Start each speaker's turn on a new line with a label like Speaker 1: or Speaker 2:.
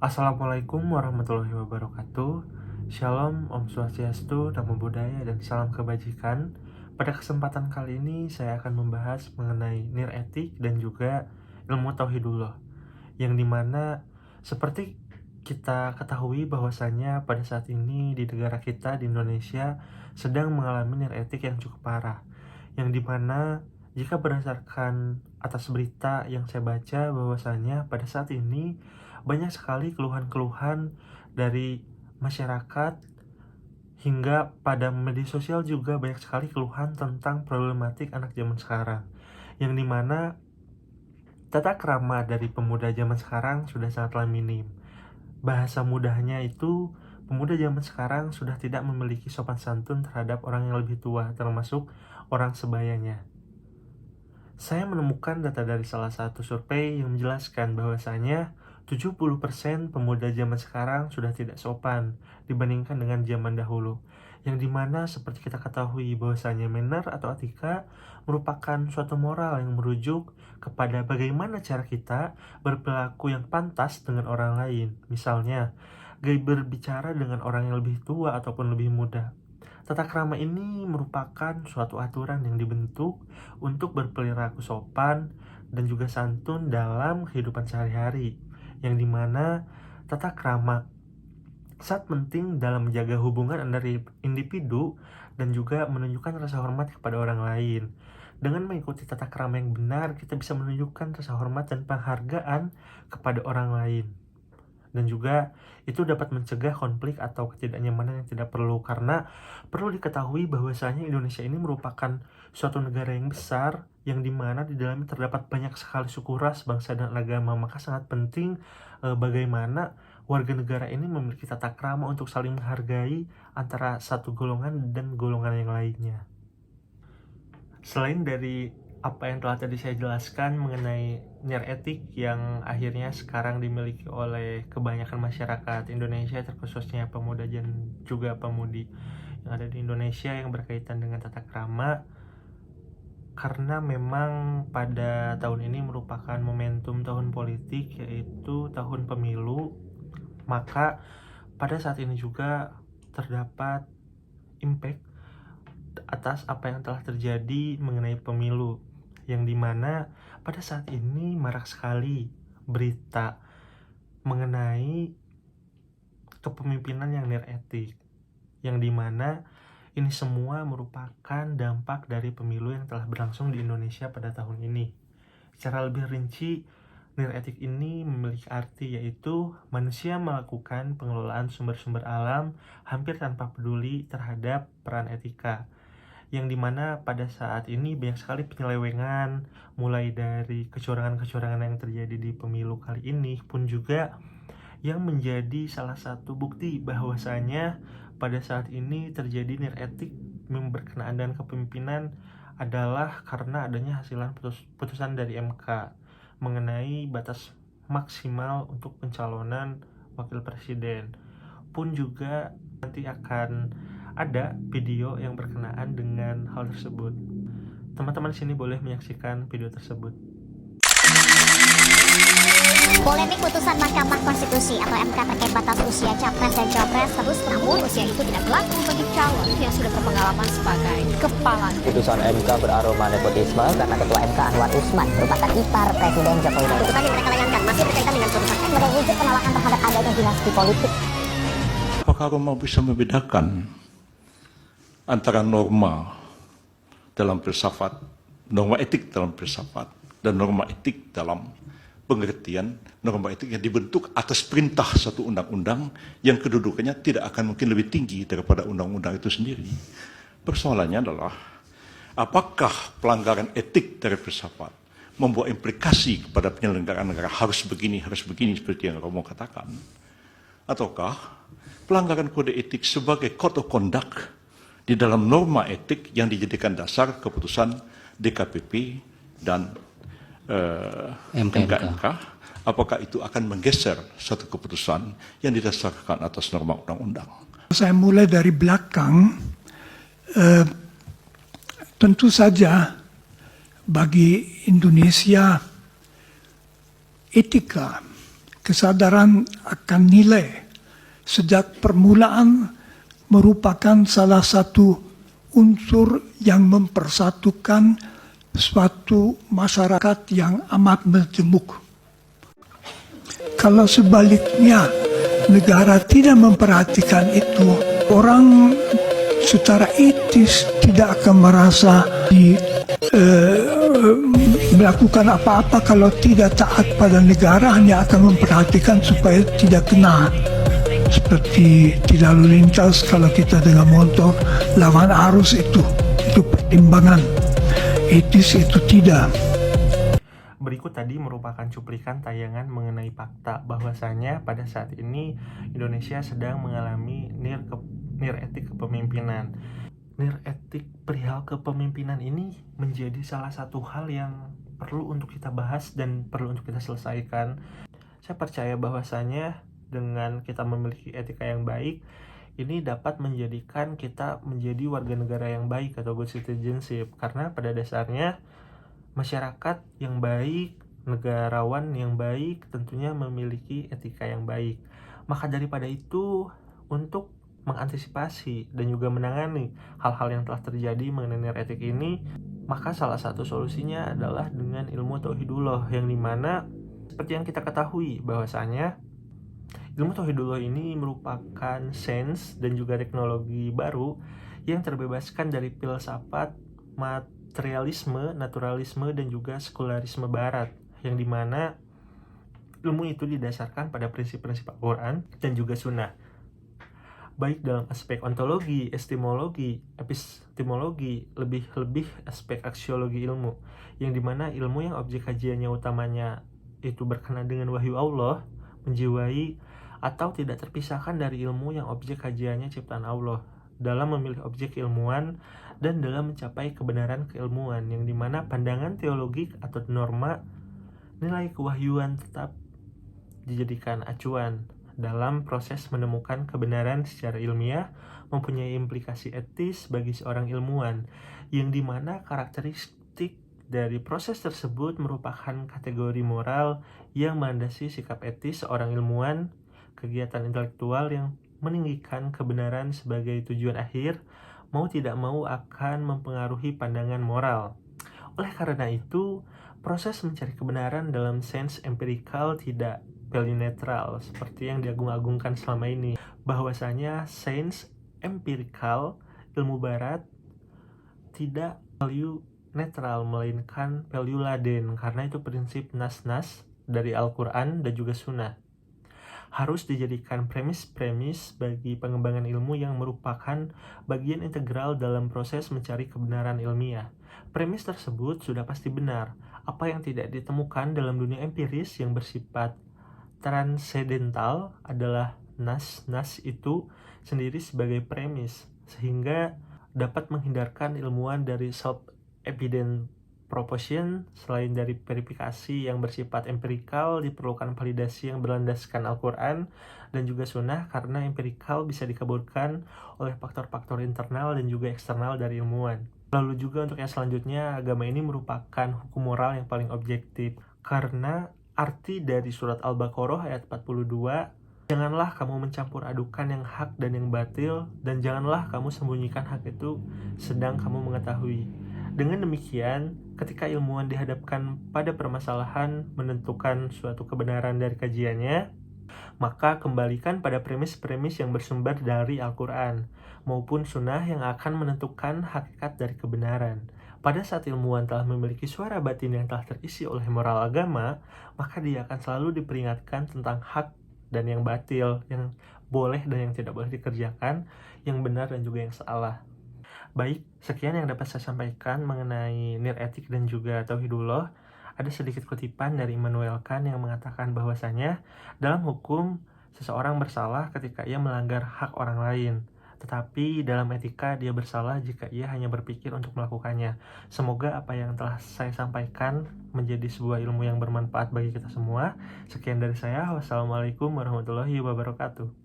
Speaker 1: Assalamualaikum warahmatullahi wabarakatuh. Shalom, Om Swastiastu, Namo Buddhaya, dan salam kebajikan. Pada kesempatan kali ini saya akan membahas mengenai nir etik dan juga ilmu tauhidullah, yang dimana seperti kita ketahui bahwasanya pada saat ini di negara kita, di Indonesia, sedang mengalami nir etik yang cukup parah, yang dimana jika berdasarkan atas berita yang saya baca bahwasanya pada saat ini banyak sekali keluhan-keluhan dari masyarakat, hingga pada media sosial juga banyak sekali keluhan tentang problematik anak zaman sekarang, yang dimana tata krama dari pemuda zaman sekarang sudah sangatlah minim. Bahasa mudahnya itu, pemuda zaman sekarang sudah tidak memiliki sopan santun terhadap orang yang lebih tua, termasuk orang sebayanya. Saya menemukan data dari salah satu survei yang menjelaskan bahwasanya 70% pemuda zaman sekarang sudah tidak sopan dibandingkan dengan zaman dahulu, yang dimana seperti kita ketahui bahwasanya manner atau etika merupakan suatu moral yang merujuk kepada bagaimana cara kita berperilaku yang pantas dengan orang lain. Misalnya, gaya berbicara dengan orang yang lebih tua ataupun lebih muda. Tata krama ini merupakan suatu aturan yang dibentuk untuk berperilaku sopan dan juga santun dalam kehidupan sehari-hari, yang dimana tata krama sangat penting dalam menjaga hubungan dari individu dan juga menunjukkan rasa hormat kepada orang lain. Dengan mengikuti tata krama yang benar, kita bisa menunjukkan rasa hormat dan penghargaan kepada orang lain. Dan juga itu dapat mencegah konflik atau ketidaknyamanan yang tidak perlu, karena perlu diketahui bahwasanya Indonesia ini merupakan suatu negara yang besar, yang dimana di dalamnya terdapat banyak sekali suku, ras, bangsa, dan agama. Maka sangat penting bagaimana warga negara ini memiliki tata krama untuk saling menghargai antara satu golongan dan golongan yang lainnya. Selain dari apa yang telah tadi saya jelaskan mengenai nir etik yang akhirnya sekarang dimiliki oleh kebanyakan masyarakat Indonesia, terkhususnya pemuda dan juga pemudi yang ada di Indonesia, yang berkaitan dengan tata krama, karena memang pada tahun ini merupakan momentum tahun politik, yaitu tahun pemilu, maka pada saat ini juga terdapat impact atas apa yang telah terjadi mengenai pemilu, yang dimana pada saat ini marak sekali berita mengenai kepemimpinan yang nir etik, yang dimana ini semua merupakan dampak dari pemilu yang telah berlangsung di Indonesia pada tahun ini. Secara lebih rinci, nir etik ini memiliki arti, yaitu manusia melakukan pengelolaan sumber-sumber alam hampir tanpa peduli terhadap peran etika, yang dimana pada saat ini banyak sekali penyelewengan, mulai dari kecurangan-kecurangan yang terjadi di pemilu kali ini pun juga yang menjadi salah satu bukti bahwasanya pada saat ini terjadi nir etik berkenaan dengan kepemimpinan adalah karena adanya hasilan putusan dari MK mengenai batas maksimal untuk pencalonan wakil presiden. Pun juga nanti akan ada video yang berkenaan dengan hal tersebut. Teman-teman di sini boleh menyaksikan video tersebut.
Speaker 2: Polemik putusan Mahkamah Konstitusi atau MK terkait batas usia capres dan cawapres terus, namun usia itu tidak berlaku bagi calon yang sudah berpengalaman sebagai kepala.
Speaker 3: Putusan MK beraroma nepotisme karena Ketua MK Anwar Usman merupakan ipar Presiden Joko Widodo.
Speaker 2: Putusan yang mereka layangkan masih berkaitan dengan putusan MK
Speaker 3: Sebagai wujud penolakan terhadap adanya dinasti politik.
Speaker 4: Apakah kamu mau bisa membedakan antara norma dalam filsafat, norma etik dalam filsafat, dan norma etik dalam pengertian norma etik yang dibentuk atas perintah satu undang-undang yang kedudukannya tidak akan mungkin lebih tinggi daripada undang-undang itu sendiri. Persoalannya adalah apakah pelanggaran etik dari filsafat membawa implikasi kepada penyelenggaraan negara harus begini seperti yang Romo katakan, ataukah pelanggaran kode etik sebagai code of conduct di dalam norma etik yang dijadikan dasar keputusan DKPP dan MKMK, apakah itu akan menggeser satu keputusan yang didasarkan atas norma undang-undang?
Speaker 5: Saya mulai dari belakang. Tentu saja bagi Indonesia etika, kesadaran akan nilai sejak permulaan merupakan salah satu unsur yang mempersatukan suatu masyarakat yang amat majemuk. Kalau sebaliknya negara tidak memperhatikan itu, orang secara etis tidak akan merasa melakukan apa-apa kalau tidak taat pada negara, hanya akan memperhatikan supaya tidak kena. Seperti tidak lalu lintas kalau kita dengan motor lawan arus itu pertimbangan. Etis itu tidak.
Speaker 1: Berikut tadi merupakan cuplikan tayangan mengenai fakta bahwasanya pada saat ini Indonesia sedang mengalami nir etik kepemimpinan. Nir etik perihal kepemimpinan ini menjadi salah satu hal yang perlu untuk kita bahas dan perlu untuk kita selesaikan. Saya percaya bahwasanya dengan kita memiliki etika yang baik, ini dapat menjadikan kita menjadi warga negara yang baik atau good citizenship. Karena pada dasarnya masyarakat yang baik, negarawan yang baik tentunya memiliki etika yang baik. Maka daripada itu, untuk mengantisipasi dan juga menangani hal-hal yang telah terjadi mengenai nir etik ini, maka salah satu solusinya adalah dengan ilmu tauhidullah, yang dimana seperti yang kita ketahui bahwasanya ilmu tauhidullah ini merupakan sains dan juga teknologi baru yang terbebaskan dari filsafat, materialisme, naturalisme, dan juga sekularisme barat, yang dimana ilmu itu didasarkan pada prinsip-prinsip Al-Quran dan juga sunnah, baik dalam aspek ontologi, epistemologi, lebih-lebih aspek aksiologi ilmu, yang dimana ilmu yang objek kajiannya utamanya itu berkenaan dengan wahyu Allah, menjiwai atau tidak terpisahkan dari ilmu yang objek kajiannya ciptaan Allah, dalam memilih objek ilmuwan dan dalam mencapai kebenaran keilmuan, yang dimana pandangan teologik atau norma nilai kewahyuan tetap dijadikan acuan dalam proses menemukan kebenaran secara ilmiah, mempunyai implikasi etis bagi seorang ilmuwan, yang dimana karakteristik dari proses tersebut merupakan kategori moral yang melandasi sikap etis seorang ilmuwan, kegiatan intelektual yang meninggikan kebenaran sebagai tujuan akhir, mau tidak mau akan mempengaruhi pandangan moral. Oleh karena itu, proses mencari kebenaran dalam sains empirikal tidak value netral seperti yang diagung-agungkan selama ini, bahwasanya sains empirikal ilmu barat tidak value netral melainkan value laden, karena itu prinsip nas-nas dari Al-Quran dan juga sunnah harus dijadikan premis-premis bagi pengembangan ilmu yang merupakan bagian integral dalam proses mencari kebenaran ilmiah. Premis tersebut sudah pasti benar. Apa yang tidak ditemukan dalam dunia empiris yang bersifat transendental adalah nas-nas itu sendiri sebagai premis, sehingga dapat menghindarkan ilmuwan dari self-evident proposition. Selain dari verifikasi yang bersifat empirikal, diperlukan validasi yang berlandaskan Al-Quran dan juga sunnah, karena empirikal bisa dikaburkan oleh faktor-faktor internal dan juga eksternal dari ilmuwan. Lalu juga untuk yang selanjutnya, agama ini merupakan hukum moral yang paling objektif, karena arti dari surat Al-Baqarah ayat 42, janganlah kamu mencampur adukan yang hak dan yang batil, dan janganlah kamu sembunyikan hak itu sedang kamu mengetahui. Dengan demikian, ketika ilmuwan dihadapkan pada permasalahan menentukan suatu kebenaran dari kajiannya, maka kembalikan pada premis-premis yang bersumber dari Al-Quran maupun sunnah yang akan menentukan hakikat dari kebenaran. Pada saat ilmuwan telah memiliki suara batin yang telah terisi oleh moral agama, maka dia akan selalu diperingatkan tentang hak dan yang batil, yang boleh dan yang tidak boleh dikerjakan, yang benar dan juga yang salah. Baik, sekian yang dapat saya sampaikan mengenai nir etik dan juga tauhidullah. Ada sedikit kutipan dari Immanuel Kant yang mengatakan bahwasanya dalam hukum seseorang bersalah ketika ia melanggar hak orang lain, tetapi dalam etika dia bersalah jika ia hanya berpikir untuk melakukannya. Semoga apa yang telah saya sampaikan menjadi sebuah ilmu yang bermanfaat bagi kita semua. Sekian dari saya. Wassalamualaikum warahmatullahi wabarakatuh.